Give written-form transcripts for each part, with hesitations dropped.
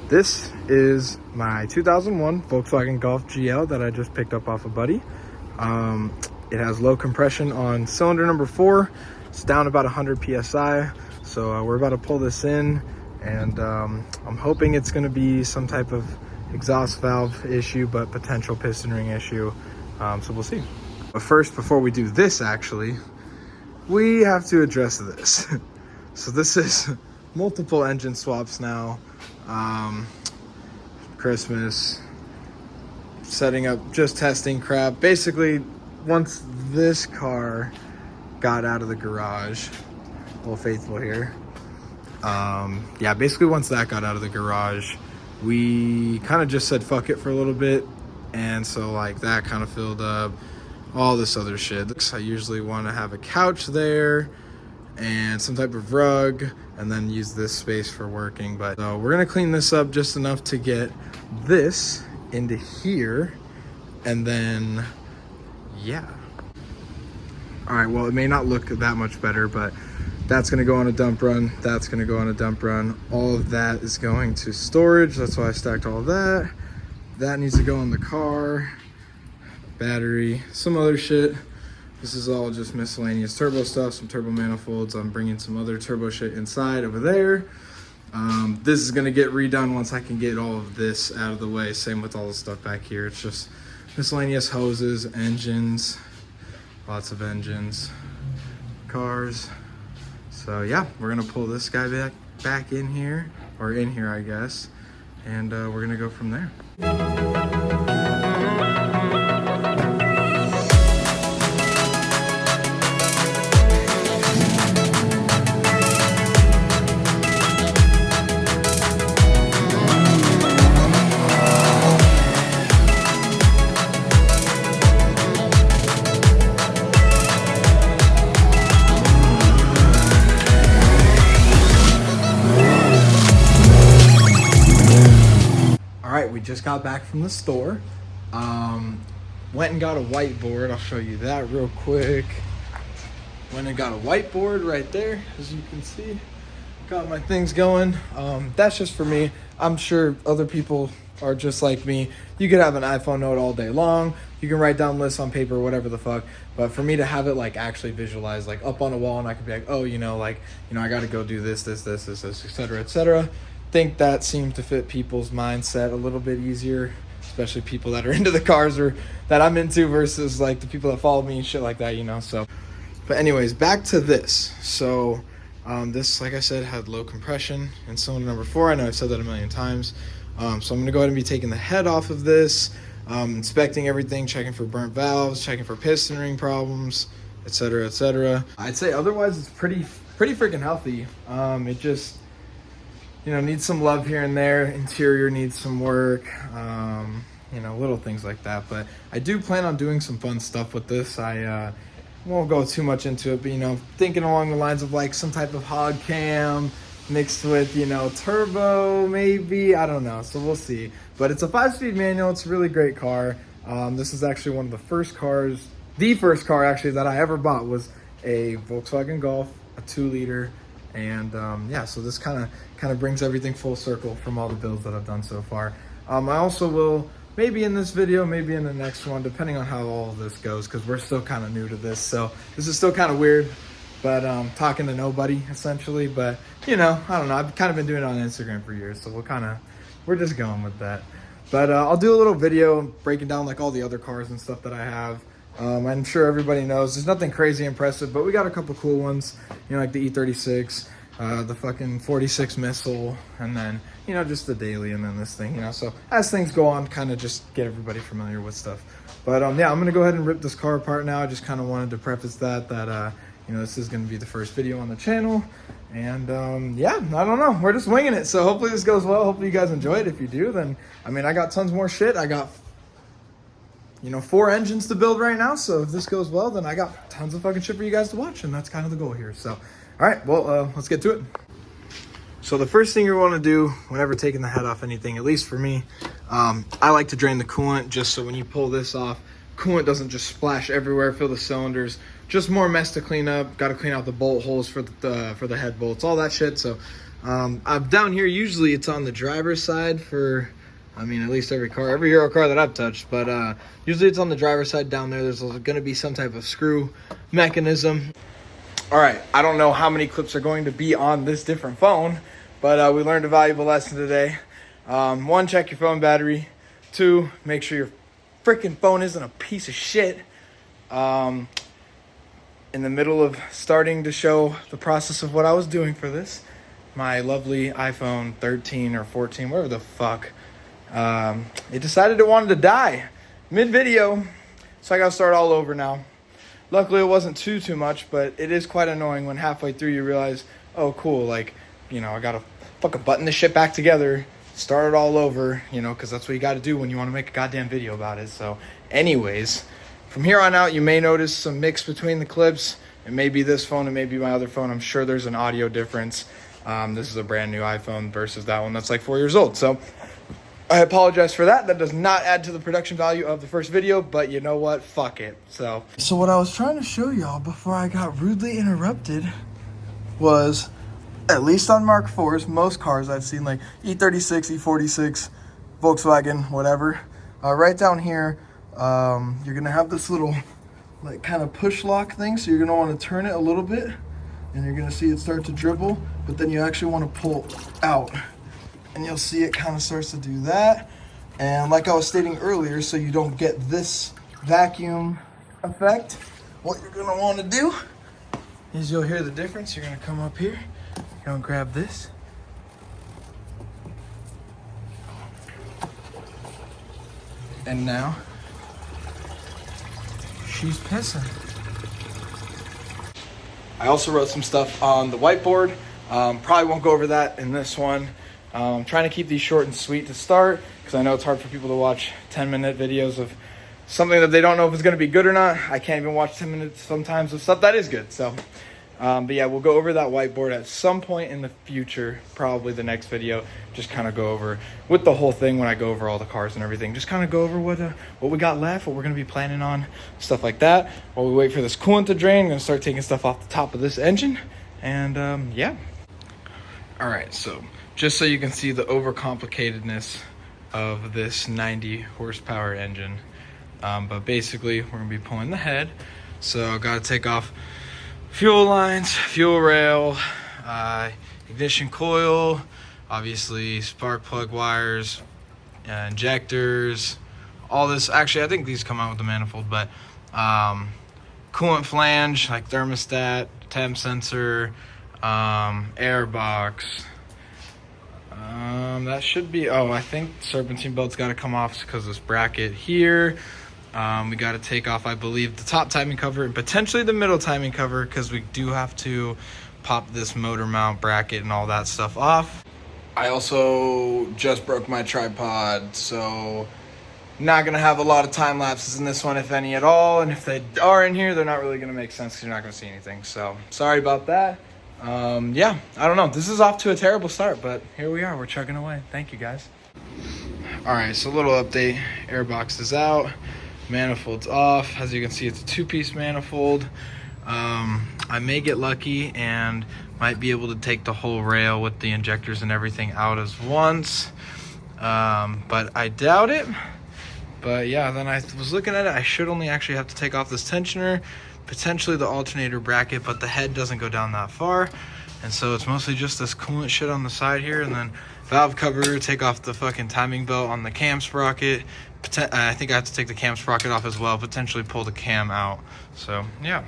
This is my 2001 Volkswagen Golf GL that I just picked up off a buddy. It has low compression on cylinder number 4. It's down about 100 PSI. So we're about to pull this in, and I'm hoping it's gonna be some type of exhaust valve issue, but potential piston ring issue. So we'll see. But first, before we do this, actually, we have to address this. So this is multiple engine swaps now. Christmas, setting up, just testing crap. Basically, once this car got out of the garage, Old Faithful here. Yeah, basically once that got out of the garage, we kind of just said fuck it for a little bit. And so like that kind of filled up all this other shit. I usually want to have a couch there and some type of rug, and then use this space for working. But we're gonna clean this up just enough to get this into here, and then yeah. All right, well, it may not look that much better, but that's gonna go on a dump run, that's gonna go on a dump run, all of that is going to storage. That's why I stacked all of that. That needs to go in the car, battery, some other shit. This is all just miscellaneous turbo stuff, some turbo manifolds. I'm bringing some other turbo shit inside over there. This is gonna get redone once I can get all of this out of the way. Same with all the stuff back here. It's just miscellaneous hoses, engines, lots of engines, cars. So yeah, we're gonna pull this guy back in here, or in here, I guess. And we're gonna go from there. We just got back from the store. Went and got a whiteboard. I'll show you that real quick. Went and got a whiteboard right there, as you can see. Got my things going. That's just for me. I'm sure other people are just like me. You could have an iPhone note all day long. You can write down lists on paper, whatever the fuck. But for me to have it like actually visualized, like up on a wall, and I could be like, oh, I got to go do this, etc., etc. Think that seemed to fit people's mindset a little bit easier, especially people that are into the cars or that I'm into versus like the people that follow me and shit like that, so. But anyways, back to this. So this, like I said, had low compression in cylinder number 4. I know I've said that a million times. So I'm gonna go ahead and be taking the head off of this, inspecting everything, checking for burnt valves, checking for piston ring problems, etc., etc. I'd say otherwise it's pretty freaking healthy. It just, needs some love here and there. Interior needs some work, little things like that. But I do plan on doing some fun stuff with this. I won't go too much into it, but, thinking along the lines of like some type of hog cam mixed with, turbo, maybe. I don't know. So we'll see. But it's a 5-speed manual. It's a really great car. This is actually one of the first cars, the first car actually that I ever bought was a Volkswagen Golf, a 2-liter. And yeah, so this kind of brings everything full circle from all the builds that I've done so far. I also will, maybe in this video, maybe in the next one, depending on how all of this goes, because we're still kind of new to this. So this is still kind of weird, but talking to nobody essentially. But I don't know, I've kind of been doing it on Instagram for years, so we're just going with that. But I'll do a little video breaking down like all the other cars and stuff that I have. I'm sure everybody knows there's nothing crazy impressive, but we got a couple cool ones, like the E36, the fucking 46 Missile, and then, just the daily, and then this thing, so as things go on, kind of just get everybody familiar with stuff. But yeah, I'm gonna go ahead and rip this car apart now. I just kind of wanted to preface that this is gonna be the first video on the channel, and yeah, I don't know, we're just winging it. So hopefully this goes well. Hopefully you guys enjoy it. If you do, then I got tons more shit. I got 4 engines to build right now. So if this goes well, then I got tons of fucking shit for you guys to watch. And that's kind of the goal here. So, all right, well, let's get to it. So the first thing you want to do whenever taking the head off anything, at least for me, I like to drain the coolant just so when you pull this off, coolant doesn't just splash everywhere, fill the cylinders. Just more mess to clean up. Got to clean out the bolt holes for the head bolts, all that shit. So I'm down here, usually it's on the driver's side for, I mean, at least every Euro car that I've touched, but usually it's on the driver's side down there. There's going to be some type of screw mechanism. All right, I don't know how many clips are going to be on this different phone, but we learned a valuable lesson today. 1, check your phone battery. 2, make sure your freaking phone isn't a piece of shit. In the middle of starting to show the process of what I was doing for this, my lovely iPhone 13 or 14, whatever the fuck, it decided it wanted to die mid-video, so I gotta start all over now. Luckily, it wasn't too much, but it is quite annoying when halfway through you realize, oh, cool, like, you know, I gotta fucking button this shit back together, start it all over, you know, because that's what you gotta do when you want to make a goddamn video about it. So, anyways, from here on out, you may notice some mix between the clips. It may be this phone, it may be my other phone. I'm sure there's an audio difference. This is a brand new iPhone versus that one that's like 4 years old. So I apologize for that. That does not add to the production value of the first video, but you know what? Fuck it. So what I was trying to show y'all before I got rudely interrupted was, at least on Mark IVs, most cars I've seen, like E36, E46, Volkswagen, whatever, right down here, you're gonna have this little like kind of push lock thing, so you're gonna want to turn it a little bit and you're gonna see it start to dribble, but then you actually want to pull out and you'll see it kind of starts to do that. And like I was stating earlier, so you don't get this vacuum effect, what you're gonna want to do is you'll hear the difference. You're gonna come up here, you're gonna grab this, and now she's pissing. I also wrote some stuff on the whiteboard. Probably won't go over that in this one. I'm trying to keep these short and sweet to start because I know it's hard for people to watch 10-minute videos of something that they don't know if it's going to be good or not. I can't even watch 10 minutes sometimes of stuff that is good. So, but yeah, we'll go over that whiteboard at some point in the future, probably the next video. Just kind of go over with the whole thing when I go over all the cars and everything. Just kind of go over what we got left, what we're going to be planning on, stuff like that. While we wait for this coolant to drain, I'm going to start taking stuff off the top of this engine. And yeah. All right, so just so you can see the overcomplicatedness of this 90 horsepower engine. But basically, we're going to be pulling the head. So I've got to take off fuel lines, fuel rail, ignition coil, obviously spark plug wires, injectors, all this. Actually, I think these come out with the manifold, but coolant flange, like thermostat, temp sensor, air box. That should be, I think serpentine belt's got to come off because this bracket here. We got to take off, I believe, the top timing cover and potentially the middle timing cover because we do have to pop this motor mount bracket and all that stuff off. I also just broke my tripod, so not going to have a lot of time lapses in this one, if any at all. And if they are in here, they're not really going to make sense because you're not going to see anything. So sorry about that. Yeah, I don't know. This is off to a terrible start, but here we are. We're chugging away. Thank you, guys. All right, so a little update. Airbox is out. Manifold's off. As you can see, it's a 2-piece manifold. I may get lucky and might be able to take the whole rail with the injectors and everything out as once. But I doubt it. But yeah, then I was looking at it. I should only actually have to take off this tensioner, potentially the alternator bracket, but the head doesn't go down that far. And so it's mostly just this coolant shit on the side here, and then valve cover, take off the fucking timing belt on the cam sprocket. I think I have to take the cam sprocket off as well, potentially pull the cam out. So yeah.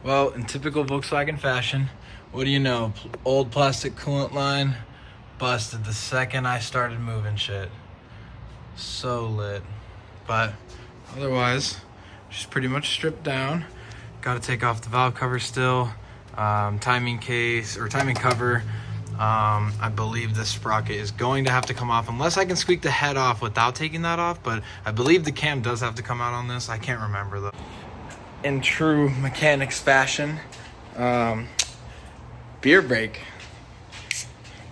Well, in typical Volkswagen fashion, what do you know? Old plastic coolant line busted the second I started moving shit. So lit. But otherwise, just pretty much stripped down. Got to take off the valve cover still, timing case or timing cover. I believe this sprocket is going to have to come off unless I can squeak the head off without taking that off, but I believe the cam does have to come out on this. I can't remember though. In true mechanics fashion, beer break.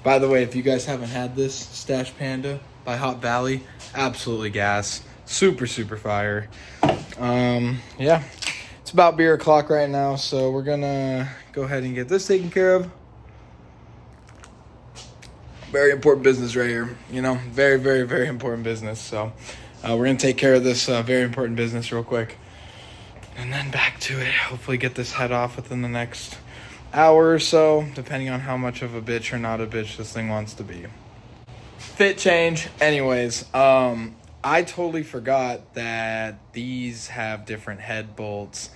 By the way, if you guys haven't had this, Stash Panda by Hot Valley, absolutely gas. Super fire. Yeah. It's about beer o'clock right now, so we're gonna go ahead and get this taken care of. Very important business right here, you know, very, very, very important business. So we're going to take care of this very important business real quick and then back to it. Hopefully get this head off within the next hour or so, depending on how much of a bitch or not a bitch this thing wants to be. Fit change. Anyways, I totally forgot that these have different head bolts,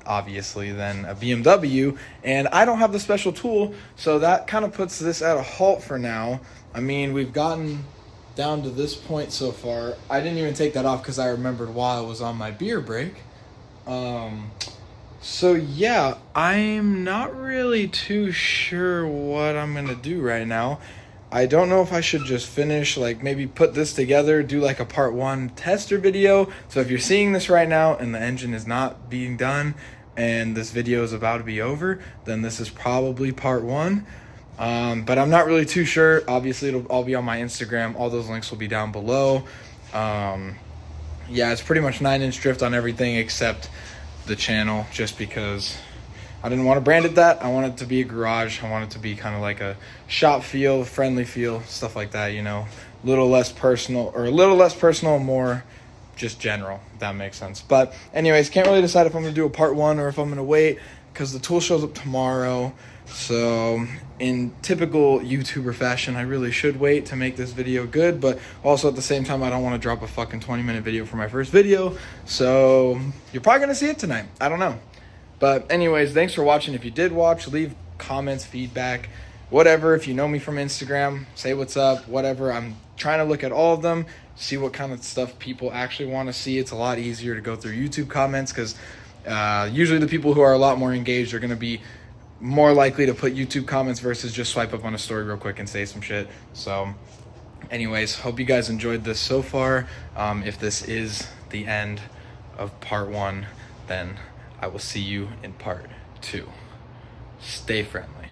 obviously, than a BMW, and I don't have the special tool, so that kind of puts this at a halt for now. I mean, we've gotten down to this point so far. I didn't even take that off because I remembered while I was on my beer break. So yeah, I'm not really too sure what I'm gonna do right now. I don't know if I should just finish, like maybe put this together, do like a part 1 tester video. So if you're seeing this right now and the engine is not being done and this video is about to be over, then this is probably part 1. But I'm not really too sure. Obviously it'll all be on my Instagram. All those links will be down below. Yeah, it's pretty much 9-inch drift on everything except the channel, just because I didn't want to brand it that. I want it to be a garage. I want it to be kind of like a shop feel, friendly feel, stuff like that, you know, a little less personal, more just general, if that makes sense. But anyways, can't really decide if I'm going to do a part 1 or if I'm going to wait, because the tool shows up tomorrow. So in typical YouTuber fashion, I really should wait to make this video good, but also at the same time, I don't want to drop a fucking 20-minute video for my first video. So you're probably going to see it tonight. I don't know. But anyways, thanks for watching. If you did watch, leave comments, feedback, whatever. If you know me from Instagram, say what's up, whatever. I'm trying to look at all of them, see what kind of stuff people actually want to see. It's a lot easier to go through YouTube comments because usually the people who are a lot more engaged are going to be more likely to put YouTube comments versus just swipe up on a story real quick and say some shit. So anyways, hope you guys enjoyed this so far. If this is the end of part 1, then I will see you in part 2. Stay friendly.